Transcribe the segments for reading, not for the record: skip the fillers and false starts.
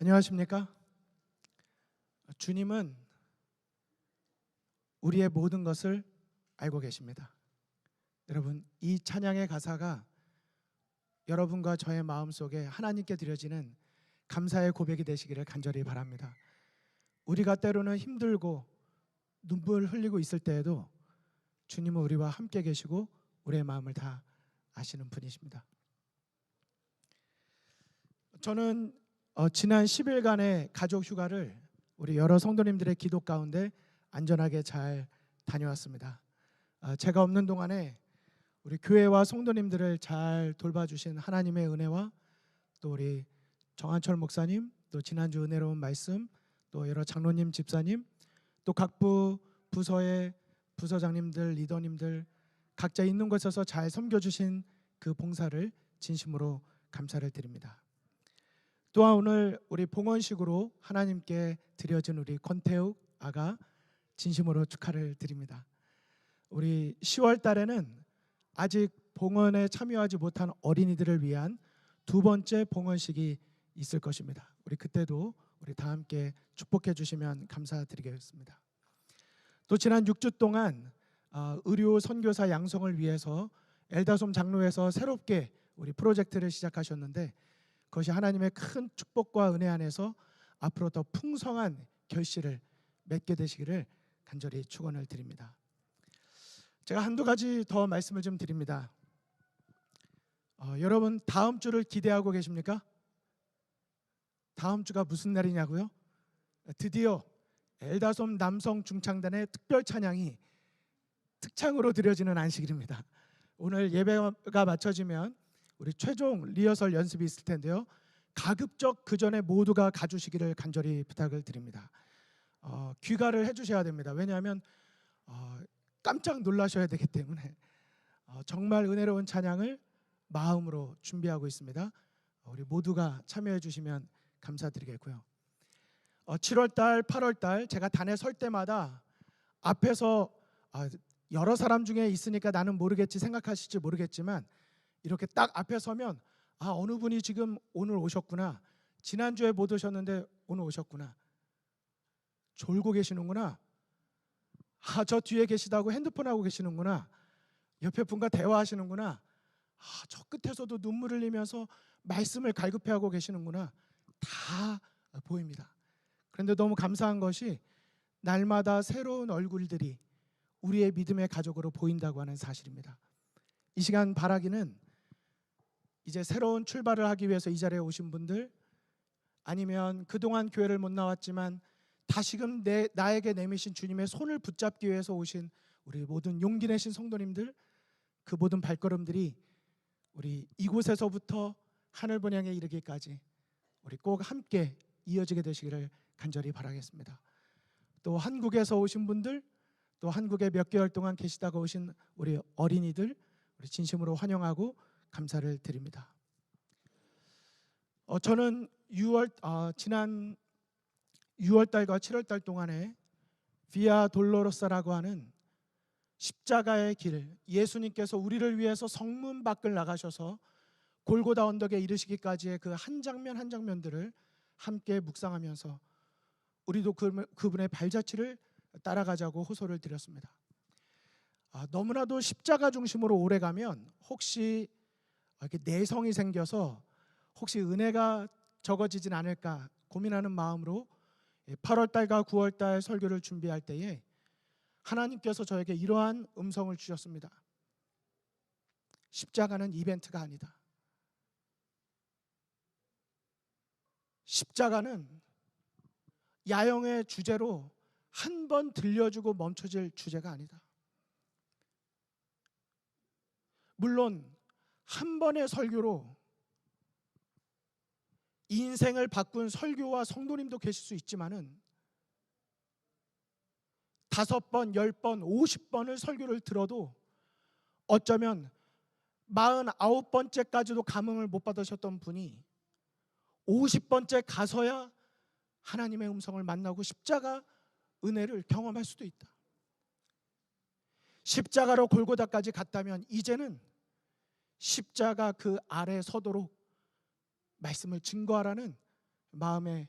안녕하십니까? 주님은 우리의 모든 것을 알고 계십니다. 여러분, 이 찬양의 가사가 여러분과 저의 마음속에 하나님께 드려지는 감사의 고백이 되시기를 간절히 바랍니다. 우리가 때로는 힘들고 눈물 흘리고 있을 때에도 주님은 우리와 함께 계시고 우리의 마음을 다 아시는 분이십니다. 저는 지난 10일간의 가족 휴가를 우리 여러 성도님들의 기도 가운데 안전하게 잘 다녀왔습니다. 제가 없는 동안에 우리 교회와 성도님들을 잘 돌봐주신 하나님의 은혜와 또 우리 정한철 목사님, 또 지난주 은혜로운 말씀, 또 여러 장로님, 집사님, 또 각 부서의 부서장님들, 리더님들 각자 있는 곳에서 잘 섬겨주신 그 봉사를 진심으로 감사를 드립니다. 또한 오늘 우리 봉헌식으로 하나님께 드려진 우리 권태욱 아가 진심으로 축하를 드립니다. 우리 10월 달에는 아직 봉헌에 참여하지 못한 어린이들을 위한 두 번째 봉헌식이 있을 것입니다. 우리 그때도 우리 다 함께 축복해 주시면 감사드리겠습니다. 또 지난 6주 동안 의료 선교사 양성을 위해서 엘다솜 장로에서 새롭게 우리 프로젝트를 시작하셨는데 그것이 하나님의 큰 축복과 은혜 안에서 앞으로 더 풍성한 결실을 맺게 되시기를 간절히 축원을 드립니다. 제가 한두 가지 더 말씀을 좀 드립니다. 여러분 다음 주를 기대하고 계십니까? 다음 주가 무슨 날이냐고요? 드디어 엘다솜 남성 중창단의 특별 찬양이 특창으로 드려지는 안식일입니다. 오늘 예배가 마쳐지면 우리 최종 리허설 연습이 있을 텐데요. 가급적 그 전에 모두가 가주시기를 간절히 부탁을 드립니다. 귀가를 해주셔야 됩니다. 왜냐하면 깜짝 놀라셔야 되기 때문에 정말 은혜로운 찬양을 마음으로 준비하고 있습니다. 우리 모두가 참여해 주시면 감사드리겠고요. 7월달, 8월달 제가 단에 설 때마다 앞에서 여러 사람 중에 있으니까 나는 모르겠지 생각하실지 모르겠지만 이렇게 딱 앞에 서면 어느 분이 지금 오늘 오셨구나, 지난주에 못 오셨는데 오늘 오셨구나, 졸고 계시는구나, 저 뒤에 계시다고 핸드폰 하고 계시는구나, 옆에 분과 대화하시는구나, 저 끝에서도 눈물 흘리면서 말씀을 갈급해하고 계시는구나, 다 보입니다. 그런데 너무 감사한 것이 날마다 새로운 얼굴들이 우리의 믿음의 가족으로 보인다고 하는 사실입니다. 이 시간 바라기는 이제 새로운 출발을 하기 위해서 이 자리에 오신 분들, 아니면 그동안 교회를 못 나왔지만 다시금 나에게 내미신 주님의 손을 붙잡기 위해서 오신 우리 모든 용기 내신 성도님들, 그 모든 발걸음들이 우리 이곳에서부터 하늘 번향에 이르기까지 우리 꼭 함께 이어지게 되시기를 간절히 바라겠습니다. 또 한국에서 오신 분들, 또 한국에 몇 개월 동안 계시다가 오신 우리 어린이들, 우리 진심으로 환영하고 감사를 드립니다. 저는 지난 6월달과 7월달 동안에 비아 돌로로사라고 하는 십자가의 길, 예수님께서 우리를 위해서 성문 밖을 나가셔서 골고다 언덕에 이르시기까지의 그 한 장면 한 장면들을 함께 묵상하면서 우리도 그분의 발자취를 따라가자고 호소를 드렸습니다. 너무나도 십자가 중심으로 오래 가면 혹시 이렇게 내성이 생겨서 혹시 은혜가 적어지진 않을까 고민하는 마음으로 8월달과 9월달 설교를 준비할 때에 하나님께서 저에게 이러한 음성을 주셨습니다. 십자가는 이벤트가 아니다. 십자가는 야영의 주제로 한 번 들려주고 멈춰질 주제가 아니다. 물론 한 번의 설교로 인생을 바꾼 설교와 성도님도 계실 수 있지만은 5번, 10번, 50번을 설교를 들어도 어쩌면 49번째까지도 감흥을 못 받으셨던 분이 50번째 가서야 하나님의 음성을 만나고 십자가 은혜를 경험할 수도 있다. 십자가로 골고다까지 갔다면 이제는 십자가 그 아래 서도록 말씀을 증거하라는 마음의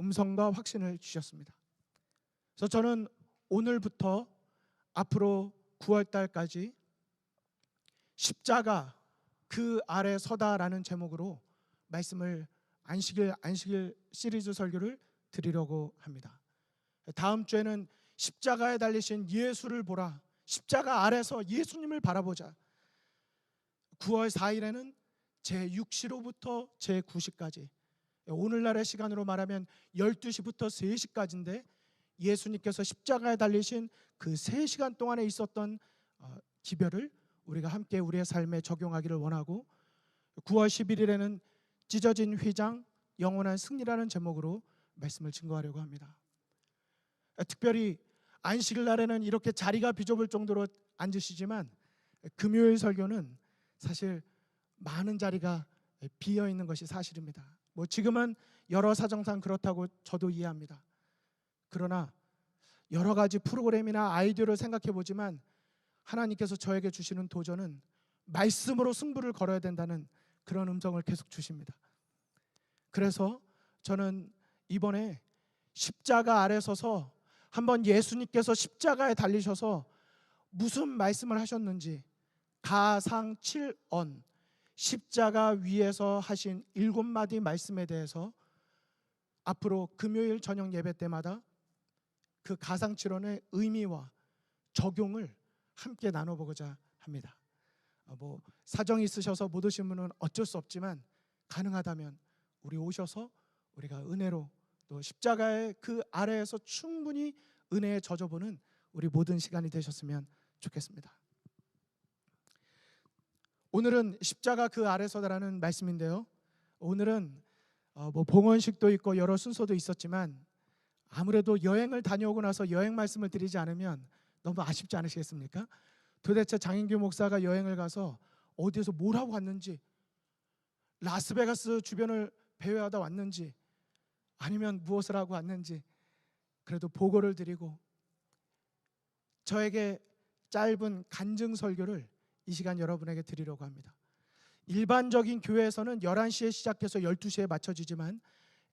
음성과 확신을 주셨습니다. 그래서 저는 오늘부터 앞으로 9월 달까지 십자가 그 아래 서다라는 제목으로 말씀을 안식일 시리즈 설교를 드리려고 합니다. 다음 주에는 십자가에 달리신 예수를 보라, 십자가 아래서 예수님을 바라보자. 9월 4일에는 제6시로부터 제9시까지, 오늘날의 시간으로 말하면 12시부터 3시까지인데 예수님께서 십자가에 달리신 그 3시간 동안에 있었던 기별을 우리가 함께 우리의 삶에 적용하기를 원하고, 9월 11일에는 찢어진 휘장 영원한 승리라는 제목으로 말씀을 증거하려고 합니다. 특별히 안식일 날에는 이렇게 자리가 비좁을 정도로 앉으시지만 금요일 설교는 사실 많은 자리가 비어 있는 것이 사실입니다. 지금은 여러 사정상 그렇다고 저도 이해합니다. 그러나 여러 가지 프로그램이나 아이디어를 생각해 보지만 하나님께서 저에게 주시는 도전은 말씀으로 승부를 걸어야 된다는 그런 음성을 계속 주십니다. 그래서 저는 이번에 십자가 아래 서서 한번 예수님께서 십자가에 달리셔서 무슨 말씀을 하셨는지, 가상 7언 십자가 위에서 하신 7마디 말씀에 대해서 앞으로 금요일 저녁 예배 때마다 그 가상 7언의 의미와 적용을 함께 나눠보고자 합니다. 사정이 있으셔서 못 오신 분은 어쩔 수 없지만 가능하다면 우리 오셔서 우리가 은혜로 또 십자가의 그 아래에서 충분히 은혜에 젖어보는 우리 모든 시간이 되셨으면 좋겠습니다. 오늘은 십자가 그 아래서다라는 말씀인데요, 오늘은 봉헌식도 있고 여러 순서도 있었지만 아무래도 여행을 다녀오고 나서 여행 말씀을 드리지 않으면 너무 아쉽지 않으시겠습니까? 도대체 장인규 목사가 여행을 가서 어디에서 뭘 하고 왔는지, 라스베가스 주변을 배회하다 왔는지, 아니면 무엇을 하고 왔는지 그래도 보고를 드리고 저에게 짧은 간증 설교를 이 시간 여러분에게 드리려고 합니다. 일반적인 교회에서는 11시에 시작해서 12시에 맞춰지지만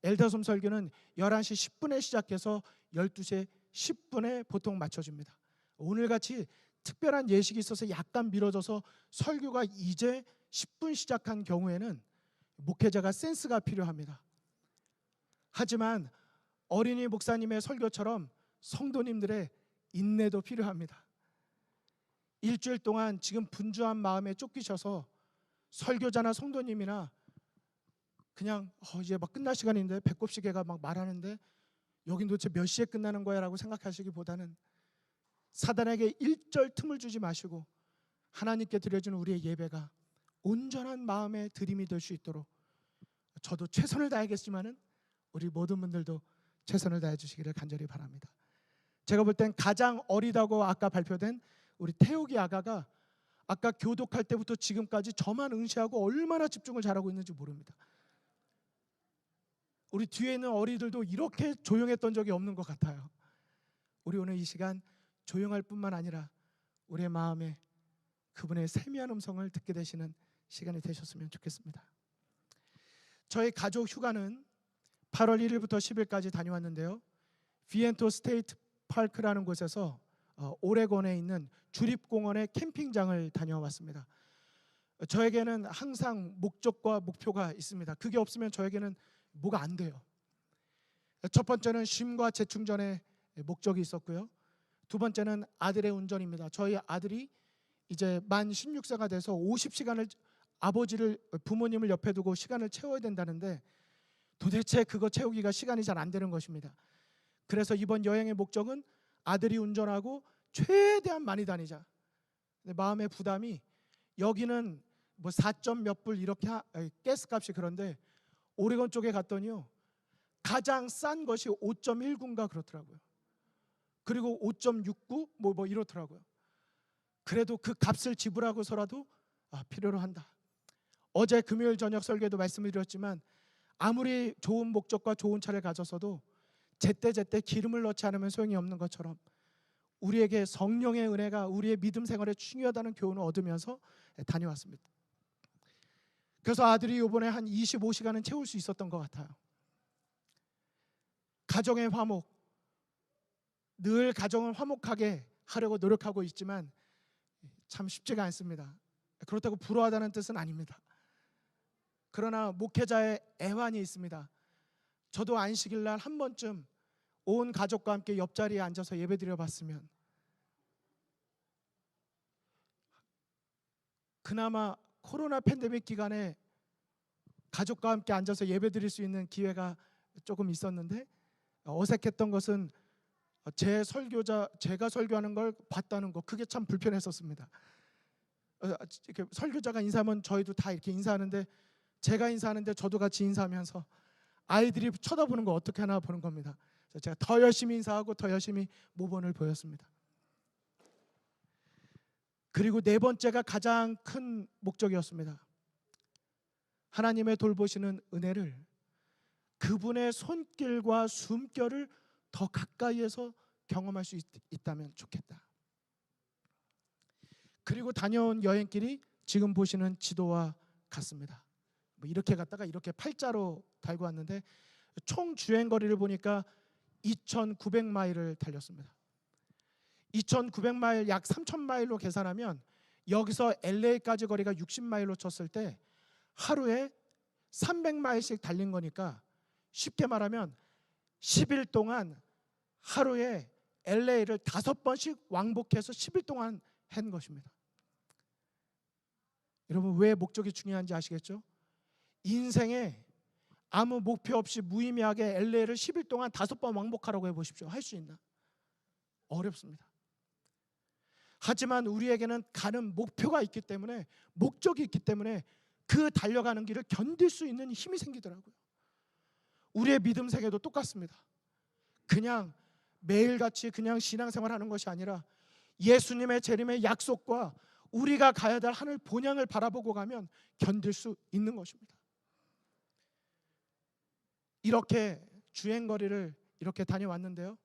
엘더솜 설교는 11시 10분에 시작해서 12시 10분에 보통 맞춰집니다. 오늘같이 특별한 예식이 있어서 약간 미뤄져서 설교가 이제 10분 시작한 경우에는 목회자가 센스가 필요합니다. 하지만 어린이 목사님의 설교처럼 성도님들의 인내도 필요합니다. 일주일 동안 지금 분주한 마음에 쫓기셔서 설교자나 성도님이나 그냥 이제 막 끝날 시간인데 배꼽시계가 막 말하는데 여긴 도대체 몇 시에 끝나는 거야 라고 생각하시기보다는 사단에게 일절 틈을 주지 마시고 하나님께 드려지는 우리의 예배가 온전한 마음의 드림이 될 수 있도록 저도 최선을 다하겠지만은 우리 모든 분들도 최선을 다해 주시기를 간절히 바랍니다. 제가 볼 땐 가장 어리다고 아까 발표된 우리 태욱이 아가가 아까 교독할 때부터 지금까지 저만 응시하고 얼마나 집중을 잘하고 있는지 모릅니다. 우리 뒤에 있는 어리들도 이렇게 조용했던 적이 없는 것 같아요. 우리 오늘 이 시간 조용할 뿐만 아니라 우리의 마음에 그분의 세미한 음성을 듣게 되시는 시간이 되셨으면 좋겠습니다. 저희 가족 휴가는 8월 1일부터 10일까지 다녀왔는데요, 비엔토 스테이트 파크라는 곳에서 오레곤에 있는 주립공원의 캠핑장을 다녀왔습니다. 저에게는 항상 목적과 목표가 있습니다. 그게 없으면 저에게는 뭐가 안 돼요. 첫 번째는 쉼과 재충전의 목적이 있었고요, 두 번째는 아들의 운전입니다. 저희 아들이 이제 만 16세가 돼서 50시간을 부모님을 옆에 두고 시간을 채워야 된다는데 도대체 그거 채우기가 시간이 잘 안 되는 것입니다. 그래서 이번 여행의 목적은 아들이 운전하고 최대한 많이 다니자. 근데 마음의 부담이, 여기는 4점 몇 불 이렇게 가스값이 그런데 오레곤 쪽에 갔더니요 가장 싼 것이 5.19인가 그렇더라고요. 그리고 5.69 뭐 이렇더라고요. 그래도 그 값을 지불하고서라도 필요로 한다. 어제 금요일 저녁 설교에도 말씀을 드렸지만 아무리 좋은 목적과 좋은 차를 가졌어도 제때제때 기름을 넣지 않으면 소용이 없는 것처럼 우리에게 성령의 은혜가 우리의 믿음 생활에 중요하다는 교훈을 얻으면서 다녀왔습니다. 그래서 아들이 이번에 한 25시간은 채울 수 있었던 것 같아요. 가정의 화목, 늘 가정을 화목하게 하려고 노력하고 있지만 참 쉽지가 않습니다. 그렇다고 불화하다는 뜻은 아닙니다. 그러나 목회자의 애환이 있습니다. 저도 안식일 날 한 번쯤 온 가족과 함께 옆자리에 앉아서 예배드려 봤으면, 그나마 코로나 팬데믹 기간에 가족과 함께 앉아서 예배드릴 수 있는 기회가 조금 있었는데, 어색했던 것은 제가 설교하는 걸 봤다는 거, 그게 참 불편했었습니다. 이렇게 설교자가 인사하면 저희도 다 이렇게 인사하는데, 제가 인사하는데 저도 같이 인사하면서 아이들이 쳐다보는 거 어떻게 하나 보는 겁니다. 그래서 제가 더 열심히 인사하고 더 열심히 모본을 보였습니다. 그리고 네 번째가 가장 큰 목적이었습니다. 하나님의 돌보시는 은혜를, 그분의 손길과 숨결을 더 가까이에서 경험할 수 있다면 좋겠다. 그리고 다녀온 여행길이 지금 보시는 지도와 같습니다. 이렇게 갔다가 이렇게 팔자로 달고 왔는데, 총 주행 거리를 보니까 2,900마일을 달렸습니다. 2,900마일, 약 3,000마일로 계산하면 여기서 LA까지 거리가 60마일로 쳤을 때 하루에 300마일씩 달린 거니까, 쉽게 말하면 10일 동안 하루에 LA를 5번씩 왕복해서 10일 동안 한 것입니다. 여러분, 왜 목적이 중요한지 아시겠죠? 인생에 아무 목표 없이 무의미하게 LA를 10일 동안 5번 왕복하라고 해보십시오. 할 수 있나? 어렵습니다. 하지만 우리에게는 가는 목표가 있기 때문에, 목적이 있기 때문에 그 달려가는 길을 견딜 수 있는 힘이 생기더라고요. 우리의 믿음 생애도 똑같습니다. 그냥 매일같이 그냥 신앙생활하는 것이 아니라 예수님의 재림의 약속과 우리가 가야 될 하늘 본향을 바라보고 가면 견딜 수 있는 것입니다. 이렇게 주행거리를 이렇게 다녀왔는데요,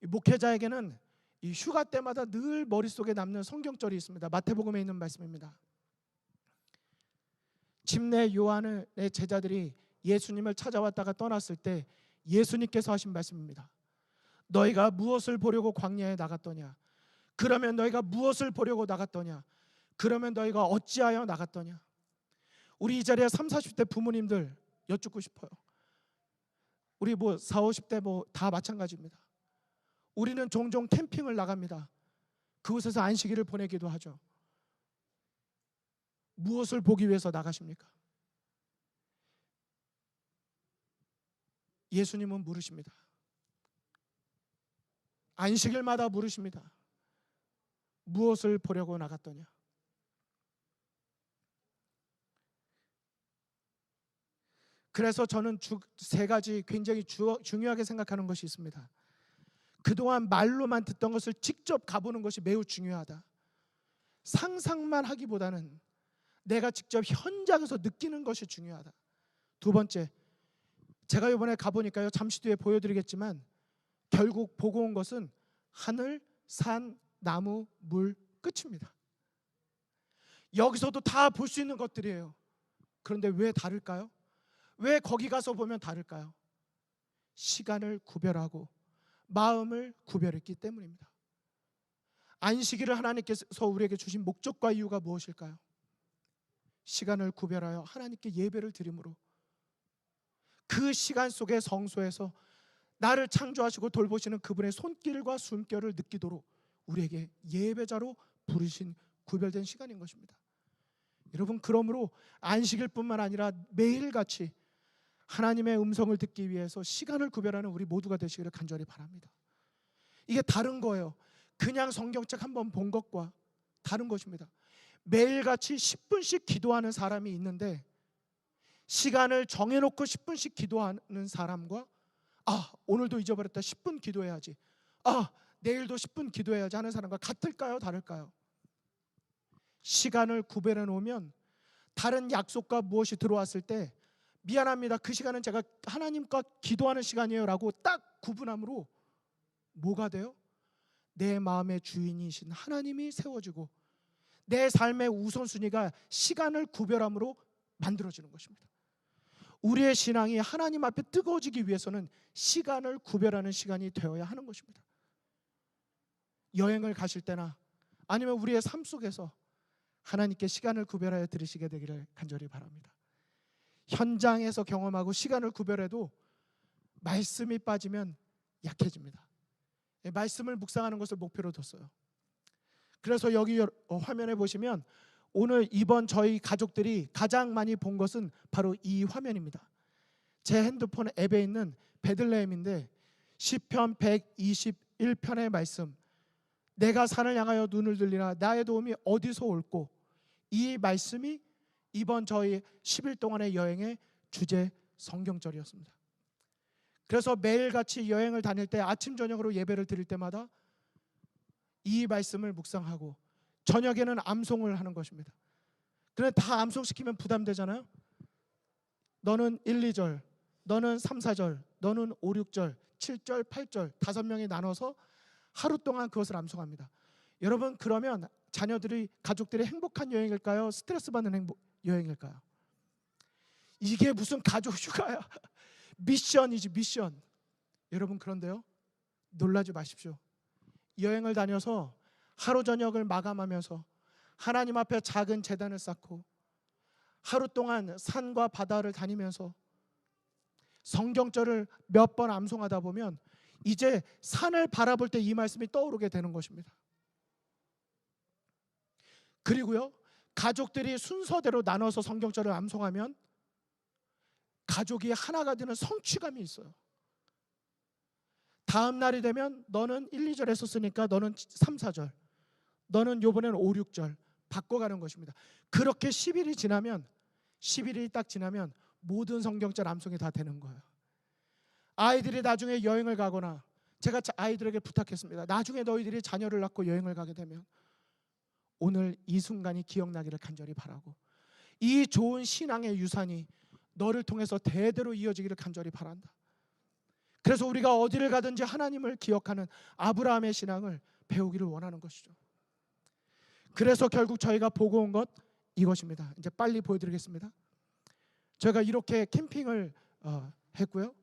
목회자에게는 이 휴가 때마다 늘 머릿속에 남는 성경절이 있습니다. 마태복음에 있는 말씀입니다. 침례 요한의 제자들이 예수님을 찾아왔다가 떠났을 때 예수님께서 하신 말씀입니다. 너희가 무엇을 보려고 광야에 나갔더냐? 그러면 너희가 무엇을 보려고 나갔더냐? 그러면 너희가 어찌하여 나갔더냐? 우리 이 자리에 30, 40대 부모님들 여쭙고 싶어요. 우리 40, 50대 다 마찬가지입니다. 우리는 종종 캠핑을 나갑니다. 그곳에서 안식일을 보내기도 하죠. 무엇을 보기 위해서 나가십니까? 예수님은 물으십니다. 안식일마다 물으십니다. 무엇을 보려고 나갔더냐? 그래서 저는 세 가지 굉장히 중요하게 생각하는 것이 있습니다. 그동안 말로만 듣던 것을 직접 가보는 것이 매우 중요하다. 상상만 하기보다는 내가 직접 현장에서 느끼는 것이 중요하다. 두 번째, 제가 이번에 가보니까요, 잠시 뒤에 보여드리겠지만 결국 보고 온 것은 하늘, 산, 나무, 물, 끝입니다. 여기서도 다 볼 수 있는 것들이에요. 그런데 왜 다를까요? 왜 거기 가서 보면 다를까요? 시간을 구별하고 마음을 구별했기 때문입니다. 안식일을 하나님께서 우리에게 주신 목적과 이유가 무엇일까요? 시간을 구별하여 하나님께 예배를 드림으로, 그 시간 속의 성소에서 나를 창조하시고 돌보시는 그분의 손길과 숨결을 느끼도록 우리에게 예배자로 부르신 구별된 시간인 것입니다. 여러분, 그러므로 안식일뿐만 아니라 매일같이 하나님의 음성을 듣기 위해서 시간을 구별하는 우리 모두가 되시기를 간절히 바랍니다. 이게 다른 거예요. 그냥 성경책 한번 본 것과 다른 것입니다. 매일같이 10분씩 기도하는 사람이 있는데, 시간을 정해놓고 10분씩 기도하는 사람과 오늘도 잊어버렸다, 10분 기도해야지, 내일도 10분 기도해야지 하는 사람과 같을까요? 다를까요? 시간을 구별해 놓으면 다른 약속과 무엇이 들어왔을 때, 미안합니다, 그 시간은 제가 하나님과 기도하는 시간이에요 라고 딱 구분함으로 뭐가 돼요? 내 마음의 주인이신 하나님이 세워지고 내 삶의 우선순위가 시간을 구별함으로 만들어지는 것입니다. 우리의 신앙이 하나님 앞에 뜨거워지기 위해서는 시간을 구별하는 시간이 되어야 하는 것입니다. 여행을 가실 때나 아니면 우리의 삶 속에서 하나님께 시간을 구별하여 드리시게 되기를 간절히 바랍니다. 현장에서 경험하고 시간을 구별해도 말씀이 빠지면 약해집니다. 말씀을 묵상하는 것을 목표로 뒀어요. 그래서 여기 화면에 보시면 오늘 이번 저희 가족들이 가장 많이 본 것은 바로 이 화면입니다. 제 핸드폰 앱에 있는 베들레헴인데 시편 121편의 말씀, 내가 산을 향하여 눈을 들리나 나의 도움이 어디서 올꼬, 이 말씀이 이번 저희 10일 동안의 여행의 주제 성경절이었습니다. 그래서 매일같이 여행을 다닐 때 아침 저녁으로 예배를 드릴 때마다 이 말씀을 묵상하고 저녁에는 암송을 하는 것입니다. 그런데 다 암송시키면 부담되잖아요. 너는 1, 2절, 너는 3, 4절, 너는 5, 6절, 7절, 8절 5명이 나눠서 하루 동안 그것을 암송합니다. 여러분, 그러면 자녀들이, 가족들이 행복한 여행일까요? 스트레스 받는 여행일까요? 이게 무슨 가족 휴가야. 미션이지, 미션. 여러분, 그런데요, 놀라지 마십시오. 여행을 다녀서 하루 저녁을 마감하면서 하나님 앞에 작은 제단을 쌓고 하루 동안 산과 바다를 다니면서 성경절을 몇 번 암송하다 보면 이제 산을 바라볼 때 이 말씀이 떠오르게 되는 것입니다. 그리고요, 가족들이 순서대로 나눠서 성경절을 암송하면 가족이 하나가 되는 성취감이 있어요. 다음 날이 되면 너는 1, 2절 했었으니까 너는 3, 4절, 너는 요번에는 5, 6절 바꿔가는 것입니다. 그렇게 10일이 지나면, 10일이 딱 지나면 모든 성경절 암송이 다 되는 거예요. 아이들이 나중에 여행을 가거나, 제가 아이들에게 부탁했습니다. 나중에 너희들이 자녀를 낳고 여행을 가게 되면 오늘 이 순간이 기억나기를 간절히 바라고, 이 좋은 신앙의 유산이 너를 통해서 대대로 이어지기를 간절히 바란다. 그래서 우리가 어디를 가든지 하나님을 기억하는 아브라함의 신앙을 배우기를 원하는 것이죠. 그래서 결국 저희가 보고 온 것 이것입니다. 이제 빨리 보여드리겠습니다. 저희가 이렇게 캠핑을 했고요,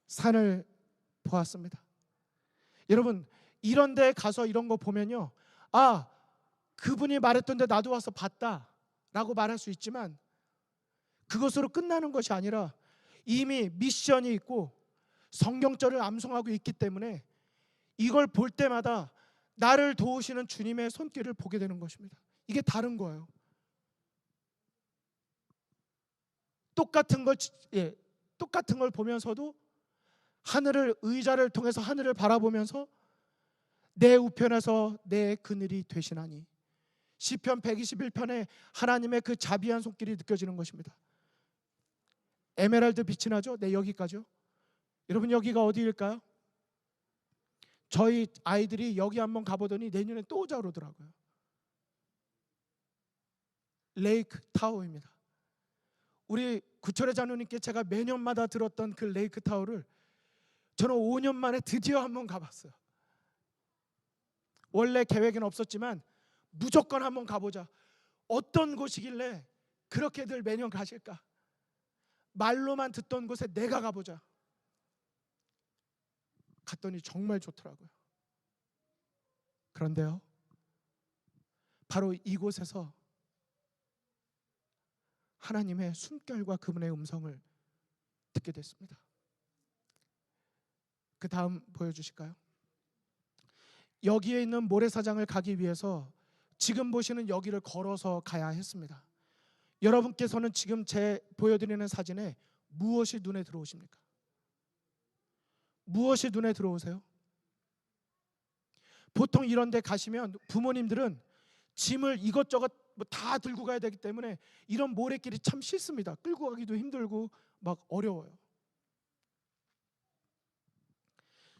산을 보았습니다. 여러분, 이런 데 가서 이런 거 보면요, 아, 그분이 말했던데 나도 와서 봤다 라고 말할 수 있지만 그것으로 끝나는 것이 아니라 이미 미션이 있고 성경절을 암송하고 있기 때문에 이걸 볼 때마다 나를 도우시는 주님의 손길을 보게 되는 것입니다. 이게 다른 거예요. 똑같은 걸 보면서도 하늘을, 의자를 통해서 하늘을 바라보면서 내 우편에서 내 그늘이 되시나니, 시편 121편에 하나님의 그 자비한 손길이 느껴지는 것입니다. 에메랄드 빛이 나죠? 네, 여기까지요. 여러분, 여기가 어디일까요? 저희 아이들이 여기 한번 가보더니 내년에 또 오자 그러더라고요. 레이크 타워입니다. 우리 구철의 자녀님께 제가 매년마다 들었던 그 레이크 타워를 저는 5년 만에 드디어 한번 가봤어요. 원래 계획은 없었지만 무조건 한번 가보자. 어떤 곳이길래 그렇게들 매년 가실까? 말로만 듣던 곳에 내가 가보자. 갔더니 정말 좋더라고요. 그런데요, 바로 이곳에서 하나님의 숨결과 그분의 음성을 듣게 됐습니다. 그 다음 보여주실까요? 여기에 있는 모래사장을 가기 위해서 지금 보시는 여기를 걸어서 가야 했습니다. 여러분께서는 지금 제 보여드리는 사진에 무엇이 눈에 들어오십니까? 무엇이 눈에 들어오세요? 보통 이런 데 가시면 부모님들은 짐을 이것저것 다 들고 가야 되기 때문에 이런 모래길이 참 싫습니다. 끌고 가기도 힘들고 막 어려워요.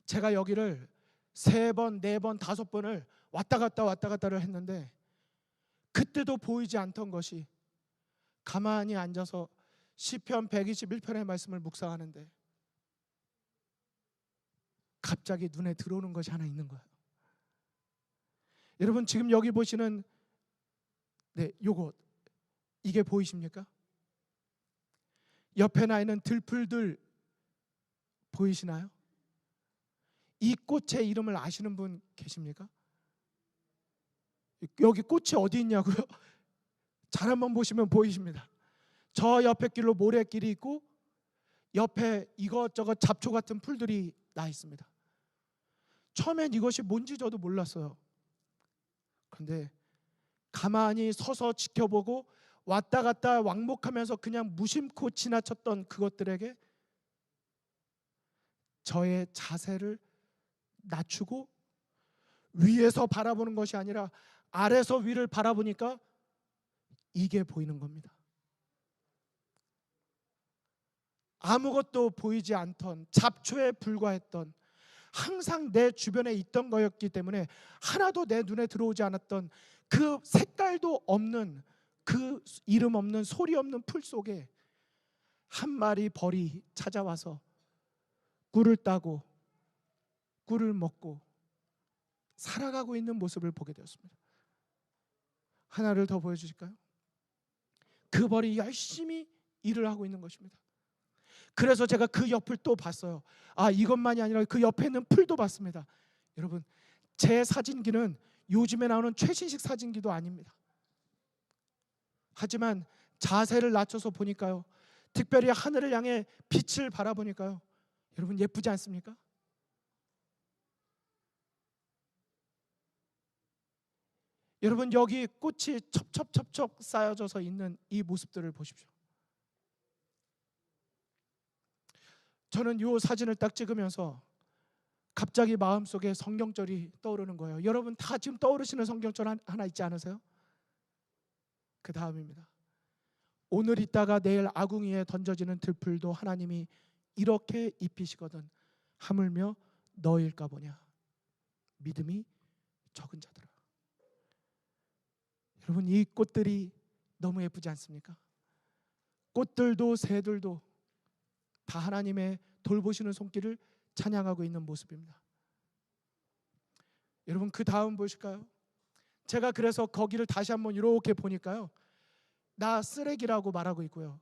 제가 여기를 3번, 4번, 5번을 왔다 갔다를 했는데 그때도 보이지 않던 것이 가만히 앉아서 시편 121편의 말씀을 묵상하는데 갑자기 눈에 들어오는 것이 하나 있는 거예요. 여러분, 지금 여기 보시는 요거, 이게 보이십니까? 옆에 나 있는 들풀들 보이시나요? 이 꽃의 이름을 아시는 분 계십니까? 여기 꽃이 어디 있냐고요? 잘 한번 보시면 보이십니다. 저 옆에 길로 모래길이 있고 옆에 이것저것 잡초 같은 풀들이 나 있습니다. 처음엔 이것이 뭔지 저도 몰랐어요. 그런데 가만히 서서 지켜보고 왔다 갔다 왕복하면서 그냥 무심코 지나쳤던 그것들에게 저의 자세를 낮추고 위에서 바라보는 것이 아니라 아래서 위를 바라보니까 이게 보이는 겁니다. 아무것도 보이지 않던, 잡초에 불과했던, 항상 내 주변에 있던 거였기 때문에 하나도 내 눈에 들어오지 않았던 그 색깔도 없는, 그 이름 없는, 소리 없는 풀 속에 한 마리 벌이 찾아와서 꿀을 따고 꿀을 먹고 살아가고 있는 모습을 보게 되었습니다. 하나를 더 보여주실까요? 그 벌이 열심히 일을 하고 있는 것입니다. 그래서 제가 그 옆을 또 봤어요. 이것만이 아니라 그 옆에 있는 풀도 봤습니다. 여러분, 제 사진기는 요즘에 나오는 최신식 사진기도 아닙니다. 하지만 자세를 낮춰서 보니까요, 특별히 하늘을 향해 빛을 바라보니까요, 여러분 예쁘지 않습니까? 여러분, 여기 꽃이 첩첩첩첩 쌓여져서 있는 이 모습들을 보십시오. 저는 이 사진을 딱 찍으면서 갑자기 마음속에 성경절이 떠오르는 거예요. 여러분 다 지금 떠오르시는 성경절 하나 있지 않으세요? 그 다음입니다. 오늘 있다가 내일 아궁이에 던져지는 들풀도 하나님이 이렇게 입히시거든 하물며 너일까 보냐, 믿음이 적은 자들아. 여러분, 이 꽃들이 너무 예쁘지 않습니까? 꽃들도 새들도 다 하나님의 돌보시는 손길을 찬양하고 있는 모습입니다. 여러분, 그 다음 보실까요? 제가 그래서 거기를 다시 한번 이렇게 보니까요, 나 쓰레기라고 말하고 있고요,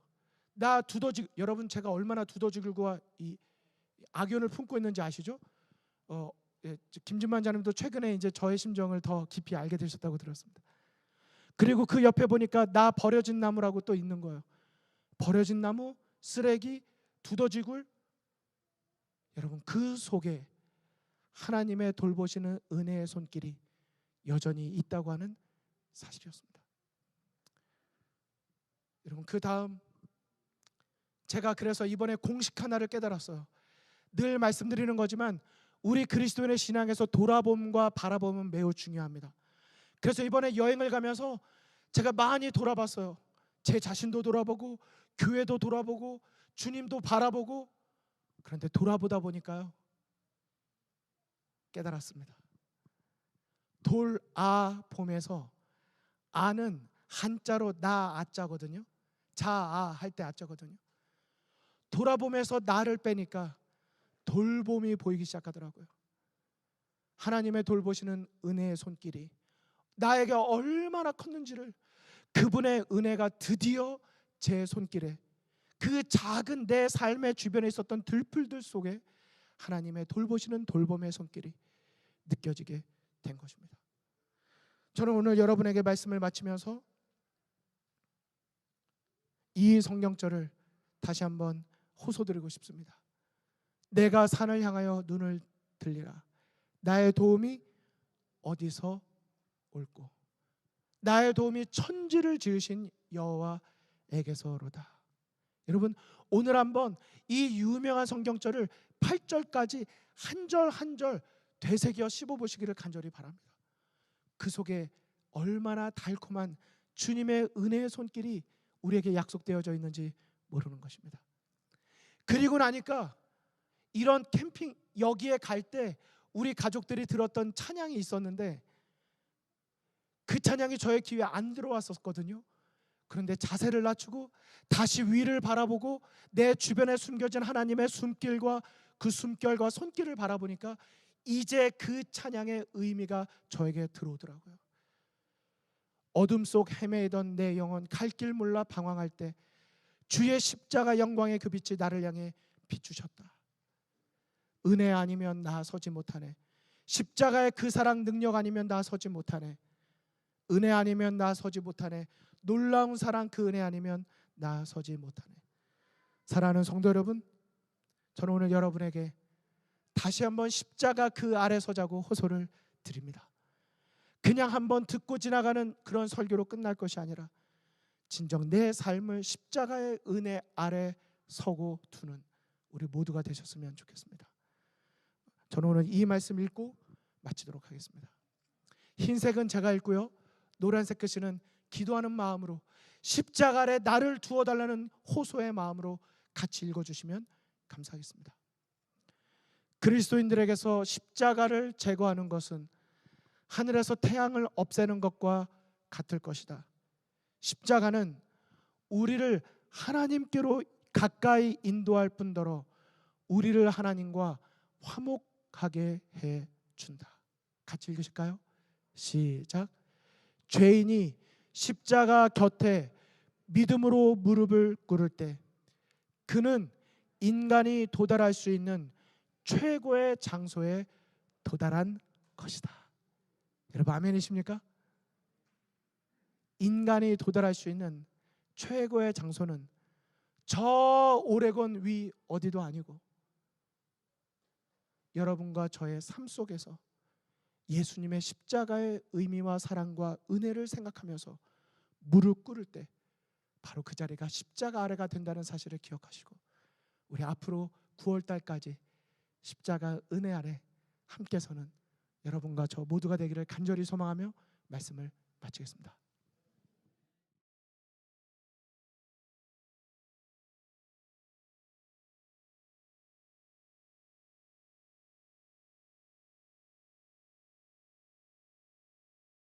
나 두더지, 여러분 제가 얼마나 두더지들과 이 악연을 품고 있는지 아시죠? 김준만 자님도 최근에 이제 저의 심정을 더 깊이 알게 되셨다고 들었습니다. 그리고 그 옆에 보니까 나 버려진 나무라고 또 있는 거예요. 버려진 나무, 쓰레기, 두더지굴. 여러분, 그 속에 하나님의 돌보시는 은혜의 손길이 여전히 있다고 하는 사실이었습니다. 여러분, 그 다음 제가 그래서 이번에 공식 하나를 깨달았어요. 늘 말씀드리는 거지만 우리 그리스도인의 신앙에서 돌아봄과 바라봄은 매우 중요합니다. 그래서 이번에 여행을 가면서 제가 많이 돌아봤어요. 제 자신도 돌아보고 교회도 돌아보고 주님도 바라보고. 그런데 돌아보다 보니까요, 깨달았습니다. 돌아봄에서 아는 한자로 나 아자거든요. 자아 할 때 아자거든요. 돌아보면서 나를 빼니까 돌봄이 보이기 시작하더라고요. 하나님의 돌보시는 은혜의 손길이 나에게 얼마나 컸는지를, 그분의 은혜가 드디어 제 손길에, 그 작은 내 삶의 주변에 있었던 들풀들 속에 하나님의 돌보시는 돌봄의 손길이 느껴지게 된 것입니다. 저는 오늘 여러분에게 말씀을 마치면서 이 성경절을 다시 한번 호소드리고 싶습니다. 내가 산을 향하여 눈을 들리라. 나의 도움이 어디서 올꼬? 나의 도움이 천지를 지으신 여호와에게서로다. 여러분, 오늘 한번 이 유명한 성경절을 8절까지 한 절 한 절 되새겨 씹어보시기를 간절히 바랍니다. 그 속에 얼마나 달콤한 주님의 은혜의 손길이 우리에게 약속되어져 있는지 모르는 것입니다. 그리고 나니까 이런 캠핑 여기에 갈 때 우리 가족들이 들었던 찬양이 있었는데 그 찬양이 저의 귀에 안 들어왔었거든요. 그런데 자세를 낮추고 다시 위를 바라보고 내 주변에 숨겨진 하나님의 숨길과 그 숨결과 손길을 바라보니까 이제 그 찬양의 의미가 저에게 들어오더라고요. 어둠 속 헤매이던 내 영혼 갈 길 몰라 방황할 때 주의 십자가 영광의 그 빛이 나를 향해 비추셨다. 은혜 아니면 나 서지 못하네. 십자가의 그 사랑 능력 아니면 나 서지 못하네. 은혜 아니면 나 서지 못하네. 놀라운 사랑 그 은혜 아니면 나 서지 못하네. 사랑하는 성도 여러분, 저는 오늘 여러분에게 다시 한번 십자가 그 아래 서자고 호소를 드립니다. 그냥 한번 듣고 지나가는 그런 설교로 끝날 것이 아니라 진정 내 삶을 십자가의 은혜 아래 서고 두는 우리 모두가 되셨으면 좋겠습니다. 저는 오늘 이 말씀 읽고 마치도록 하겠습니다. 흰색은 제가 읽고요, 노란색 글씨는 기도하는 마음으로 십자가 아래 나를 두어달라는 호소의 마음으로 같이 읽어주시면 감사하겠습니다. 그리스도인들에게서 십자가를 제거하는 것은 하늘에서 태양을 없애는 것과 같을 것이다. 십자가는 우리를 하나님께로 가까이 인도할 뿐더러 우리를 하나님과 화목하게 해준다. 같이 읽으실까요? 시작. 죄인이 십자가 곁에 믿음으로 무릎을 꿇을 때 그는 인간이 도달할 수 있는 최고의 장소에 도달한 것이다. 여러분 아멘이십니까? 인간이 도달할 수 있는 최고의 장소는 저 오레곤 위 어디도 아니고 여러분과 저의 삶 속에서 예수님의 십자가의 의미와 사랑과 은혜를 생각하면서 무릎 꿇을 때 바로 그 자리가 십자가 아래가 된다는 사실을 기억하시고 우리 앞으로 9월달까지 십자가 은혜 아래 함께 서는 여러분과 저 모두가 되기를 간절히 소망하며 말씀을 마치겠습니다.